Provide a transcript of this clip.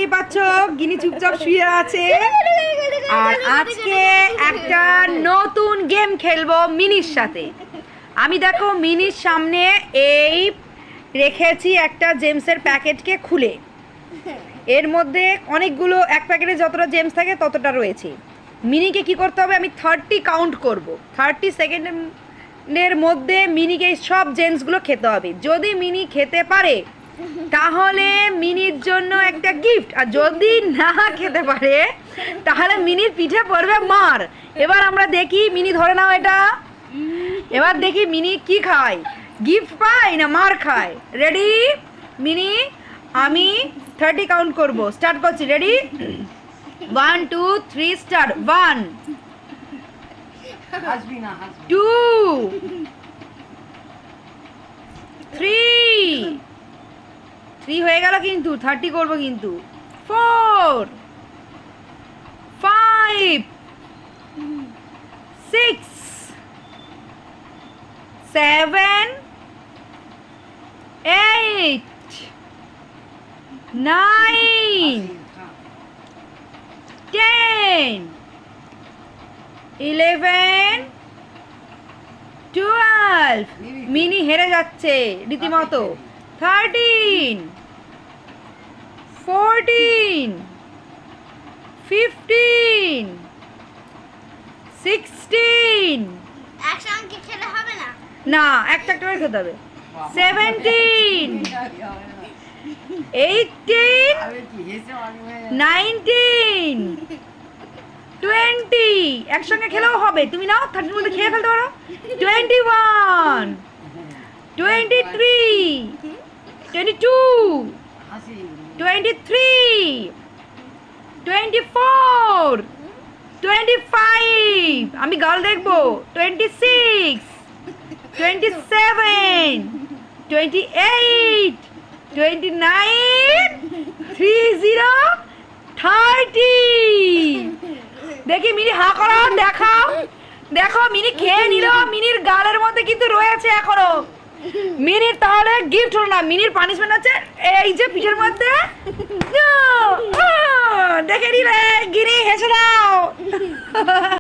দেখতেই পাচ্ছ গিনি চুপচাপ শুয়ে আছে। আর আজকে একটা নতুন গেম খেলবো মিনির সাথে। আমি দেখো মিনির সামনে এই রেখেছি একটা জেমসের প্যাকেটকে খুলে, এর মধ্যে অনেকগুলো, এক প্যাকেটে যতটা জেমস থাকে ততটা রয়েছে। মিনিকে কি করতে হবে, আমি 30 কাউন্ট করব, 30 সেকেন্ডের মধ্যে মিনিকে সব জেমসগুলো খেতে হবে। যদি মিনি খেতে পারে তাহলে মিনির জন্য একটা গিফট, আর যদি না খেতে পারে তাহলে মিনির পিঠে পড়বে মার। এবার আমরা দেখি, মিনি ধরে নাও এটা, এবার দেখি মিনি কি খায়, গিফট পায় না মার খায়। Ready mini? আমি 30 কাউন্ট করব, স্টার্ট করছি। রেডি? 1 2 3 স্টার্ট। 1 2 3 হয়ে গেল, কিন্তু 30 করব কিন্তু। 4 5 6 7 8 9 10 11 12 মিনি হেরে যাচ্ছে রীতিমতো। 13 14 15 16 একসঙ্গে খেলে হবে না, না একটা একটা করে খেতে হবে। 17 18 19 20 একসঙ্গে খেলেও হবে, তুমি নাও 30 মধ্যে খেয়ে ফেলতে পারো। 21 23 22 23 24 25 আমি গাল দেখবো। 26 27 28 29 30 30 দেখি মিনি হা করো, দেখাও দেখো মিনি খেয়ে নিল। মিনির গালের মধ্যে কিন্তু রয়েছে এখনো। মিনির তাহলে গিফট হলো না, মিনির পানিশমেন্ট হচ্ছে এই যে পিঠের মধ্যে। দেখে নিলে গিনি হেসে দাও।